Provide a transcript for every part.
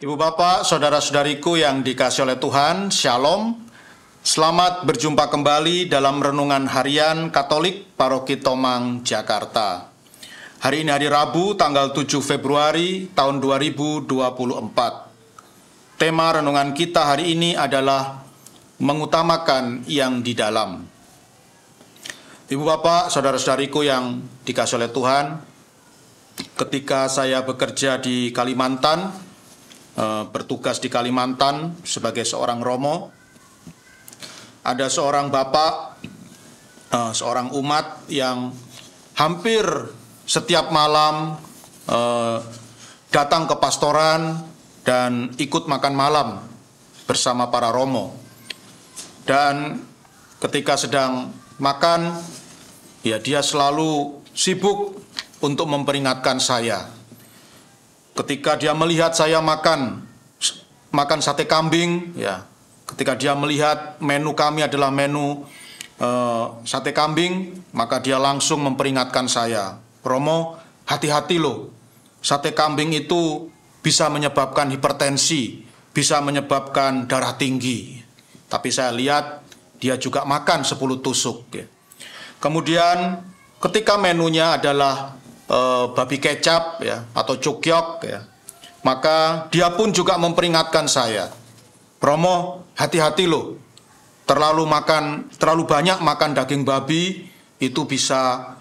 Ibu Bapak, saudara-saudariku yang dikasihi oleh Tuhan, Shalom. Selamat berjumpa kembali dalam Renungan Harian Katolik Paroki Tomang, Jakarta. Hari ini hari Rabu, tanggal 7 Februari tahun 2024. Tema renungan kita hari ini adalah mengutamakan yang di dalam. Ibu Bapak, saudara-saudariku yang dikasihi oleh Tuhan, ketika saya bekerja di Kalimantan, bertugas di Kalimantan sebagai seorang romo, ada seorang bapak, seorang umat yang hampir setiap malam datang ke pastoran dan ikut makan malam bersama para romo. Dan ketika sedang makan, ya dia selalu sibuk untuk memperingatkan saya. Ketika dia melihat saya makan sate kambing, ya, ketika dia melihat menu kami adalah menu sate kambing, maka dia langsung memperingatkan saya, "Romo, hati-hati loh, sate kambing itu bisa menyebabkan hipertensi, bisa menyebabkan darah tinggi." Tapi saya lihat dia juga makan 10 tusuk. Ya. Kemudian ketika menunya adalah babi kecap, ya, atau cukyok, ya, maka dia pun juga memperingatkan saya, "Romo, hati-hati loh, terlalu banyak makan daging babi itu bisa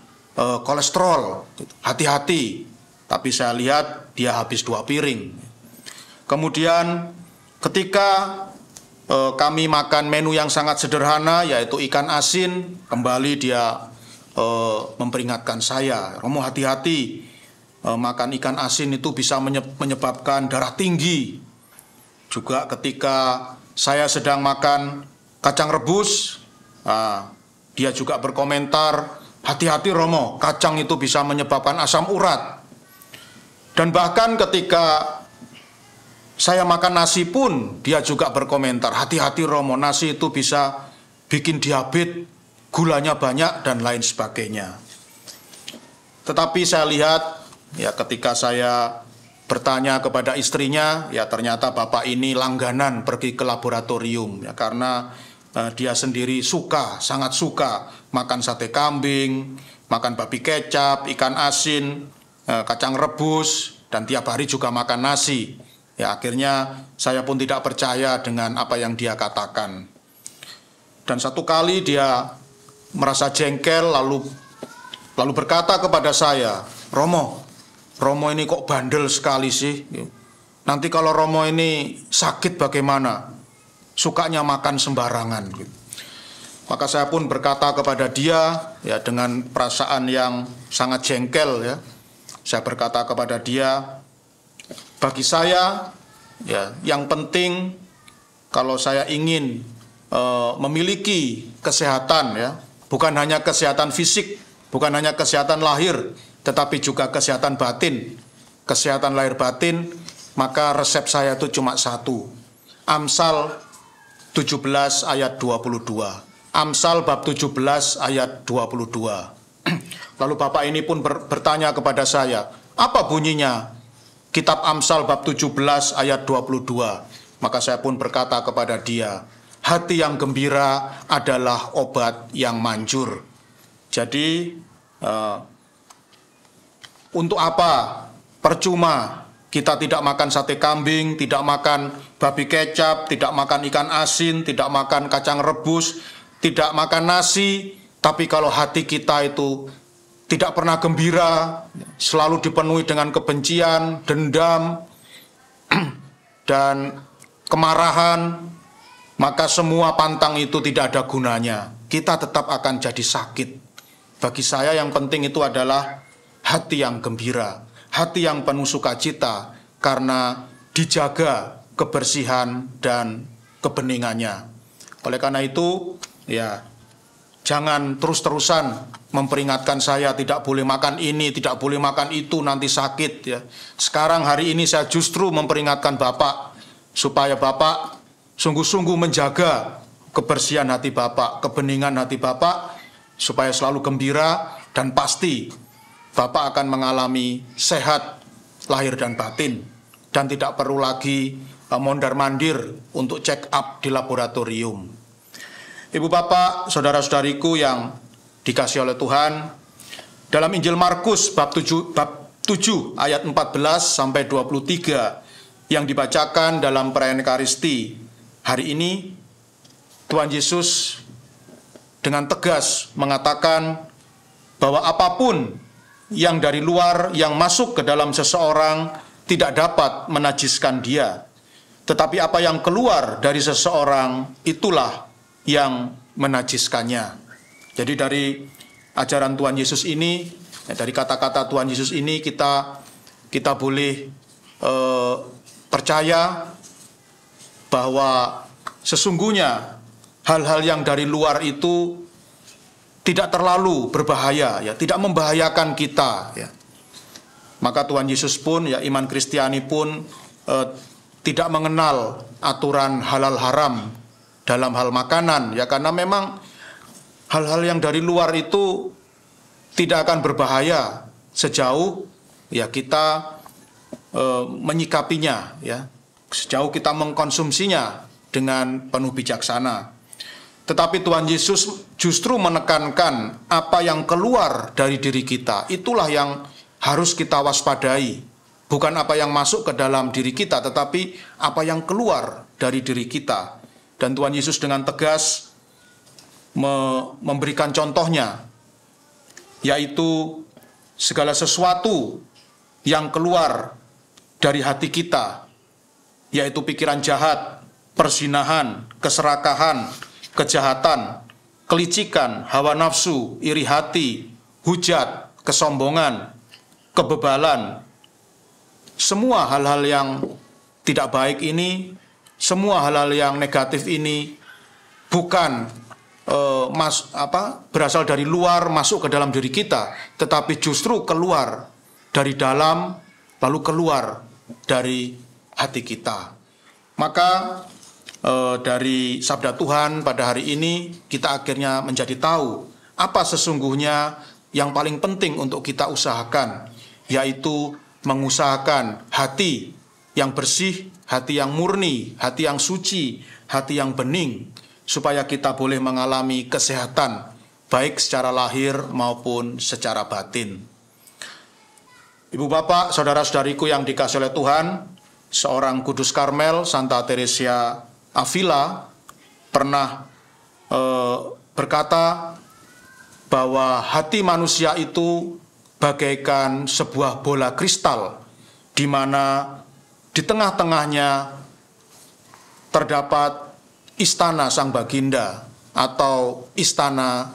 kolesterol, hati-hati." Tapi saya lihat dia habis 2 piring. Kemudian ketika kami makan menu yang sangat sederhana, yaitu ikan asin, kembali dia memperingatkan saya, "Romo, hati-hati, makan ikan asin itu bisa menyebabkan darah tinggi." Juga ketika saya sedang makan kacang rebus, dia juga berkomentar, "Hati-hati Romo, kacang itu bisa menyebabkan asam urat." Dan bahkan ketika saya makan nasi pun, dia juga berkomentar, "Hati-hati Romo, nasi itu bisa bikin diabetes, gulanya banyak, dan lain sebagainya." Tetapi saya lihat, ya, ketika saya bertanya kepada istrinya, ya ternyata bapak ini langganan pergi ke laboratorium, ya, karena dia sendiri sangat suka makan sate kambing, makan babi kecap, ikan asin, kacang rebus, dan tiap hari juga makan nasi. Ya, akhirnya saya pun tidak percaya dengan apa yang dia katakan. Dan satu kali dia merasa jengkel, lalu berkata kepada saya, Romo ini kok bandel sekali sih? Nanti kalau Romo ini sakit bagaimana? Sukanya makan sembarangan." Maka saya pun berkata kepada dia, ya, dengan perasaan yang sangat jengkel, ya, saya berkata kepada dia, "Bagi saya, ya, yang penting kalau saya ingin memiliki kesehatan, ya, bukan hanya kesehatan fisik, bukan hanya kesehatan lahir, tetapi juga kesehatan batin, kesehatan lahir batin, maka resep saya itu cuma satu. Amsal 17 ayat 22. Amsal bab 17 ayat 22. Lalu bapak ini pun bertanya kepada saya, "Apa bunyinya kitab Amsal bab 17 ayat 22? Maka saya pun berkata kepada dia, "Hati yang gembira adalah obat yang manjur." Jadi untuk apa? Percuma kita tidak makan sate kambing, tidak makan babi kecap, tidak makan ikan asin, tidak makan kacang rebus, tidak makan nasi, tapi kalau hati kita itu tidak pernah gembira, selalu dipenuhi dengan kebencian, dendam, dan kemarahan, maka semua pantang itu tidak ada gunanya. Kita tetap akan jadi sakit. Bagi saya yang penting itu adalah hati yang gembira, hati yang penuh sukacita, karena dijaga kebersihan dan kebeningannya. Oleh karena itu, ya, jangan terus-terusan memperingatkan saya, tidak boleh makan ini, tidak boleh makan itu, nanti sakit, ya. Sekarang hari ini saya justru memperingatkan Bapak, supaya Bapak sungguh-sungguh menjaga kebersihan hati Bapak, kebeningan hati Bapak, supaya selalu gembira, dan pasti Bapak akan mengalami sehat lahir dan batin. dan tidak perlu lagi mondar-mandir untuk check up di laboratorium. Ibu bapak, saudara-saudariku yang dikasihi oleh Tuhan, dalam Injil Markus bab 7 ayat 14 sampai 23 yang dibacakan dalam perayaan Ekaristi hari ini, Tuhan Yesus dengan tegas mengatakan bahwa apapun yang dari luar yang masuk ke dalam seseorang tidak dapat menajiskan dia, tetapi apa yang keluar dari seseorang itulah yang menajiskannya. Jadi dari ajaran Tuhan Yesus ini, dari kata-kata Tuhan Yesus ini kita boleh percaya bahwa sesungguhnya hal-hal yang dari luar itu tidak terlalu berbahaya, ya, tidak membahayakan kita, ya. Maka Tuhan Yesus pun, ya, iman Kristiani pun tidak mengenal aturan halal haram dalam hal makanan, ya, karena memang hal-hal yang dari luar itu tidak akan berbahaya sejauh, ya, kita menyikapinya, ya, sejauh kita mengkonsumsinya dengan penuh bijaksana. Tetapi Tuhan Yesus justru menekankan apa yang keluar dari diri kita, itulah yang harus kita waspadai. Bukan apa yang masuk ke dalam diri kita, tetapi apa yang keluar dari diri kita. Dan Tuhan Yesus dengan tegas memberikan contohnya, yaitu segala sesuatu yang keluar dari hati kita, yaitu pikiran jahat, perzinahan, keserakahan, kejahatan, kelicikan, hawa nafsu, iri hati, hujat, kesombongan, kebebalan. Semua hal-hal yang tidak baik ini, semua hal-hal yang negatif ini bukan berasal dari luar masuk ke dalam diri kita, tetapi justru keluar dari dalam lalu keluar dari hati kita. Maka dari sabda Tuhan pada hari ini kita akhirnya menjadi tahu apa sesungguhnya yang paling penting untuk kita usahakan, yaitu mengusahakan hati yang bersih, hati yang murni, hati yang suci, hati yang bening, supaya kita boleh mengalami kesehatan baik secara lahir maupun secara batin. Ibu bapak, saudara-saudariku yang dikasihi oleh Tuhan, seorang kudus Karmel, Santa Teresia Avila, pernah berkata bahwa hati manusia itu bagaikan sebuah bola kristal, di mana di tengah-tengahnya terdapat istana Sang Baginda atau istana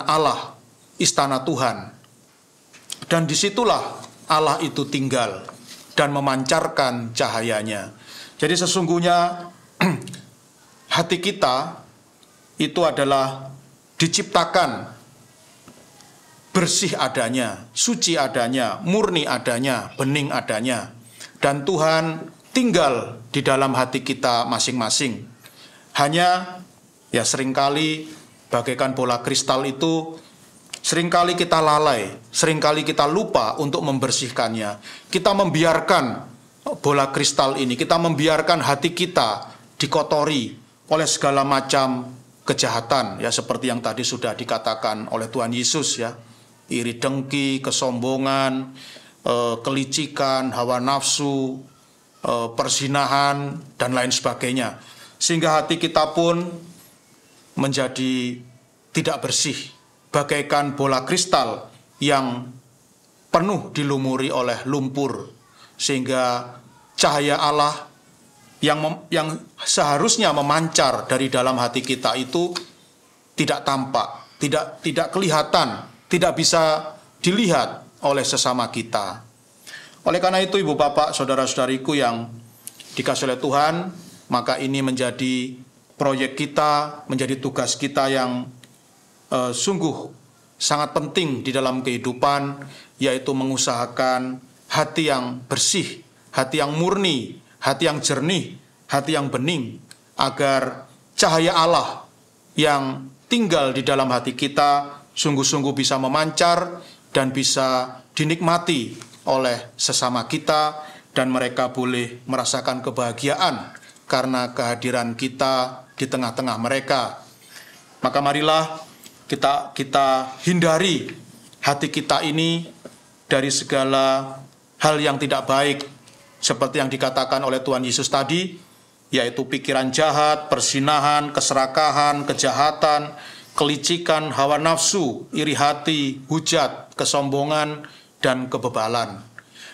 Allah, istana Tuhan. Dan disitulah Allah itu tinggal dan memancarkan cahayanya. Jadi sesungguhnya hati kita itu adalah diciptakan bersih adanya, suci adanya, murni adanya, bening adanya. Dan Tuhan tinggal di dalam hati kita masing-masing. Hanya ya seringkali bagaikan bola kristal itu, seringkali kita lalai, seringkali kita lupa untuk membersihkannya. Kita membiarkan bola kristal ini, kita membiarkan hati kita dikotori oleh segala macam kejahatan, ya, seperti yang tadi sudah dikatakan oleh Tuhan Yesus, ya, iri dengki, kesombongan, kelicikan, hawa nafsu, perzinahan, dan lain sebagainya. Sehingga hati kita pun menjadi tidak bersih, bagaikan bola kristal yang penuh dilumuri oleh lumpur, sehingga cahaya Allah yang seharusnya memancar dari dalam hati kita itu tidak tampak, tidak kelihatan, tidak bisa dilihat oleh sesama kita. Oleh karena itu, ibu bapak, saudara-saudariku yang dikasihi oleh Tuhan, maka ini menjadi proyek kita, menjadi tugas kita yang sungguh sangat penting di dalam kehidupan, yaitu mengusahakan hati yang bersih, hati yang murni, hati yang jernih, hati yang bening, agar cahaya Allah yang tinggal di dalam hati kita sungguh-sungguh bisa memancar dan bisa dinikmati oleh sesama kita dan mereka boleh merasakan kebahagiaan karena kehadiran kita di tengah-tengah mereka. Maka marilah kita hindari hati kita ini dari segala hal yang tidak baik, seperti yang dikatakan oleh Tuhan Yesus tadi, yaitu pikiran jahat, persinahan, keserakahan, kejahatan, kelicikan, hawa nafsu, iri hati, hujat, kesombongan, dan kebebalan.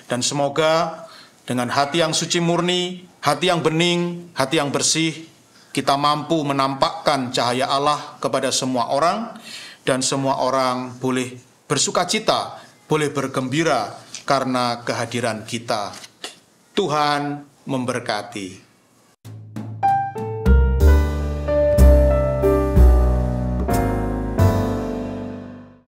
Dan semoga dengan hati yang suci murni, hati yang bening, hati yang bersih, kita mampu menampakkan cahaya Allah kepada semua orang, dan semua orang boleh bersukacita, boleh bergembira karena kehadiran kita. Tuhan memberkati.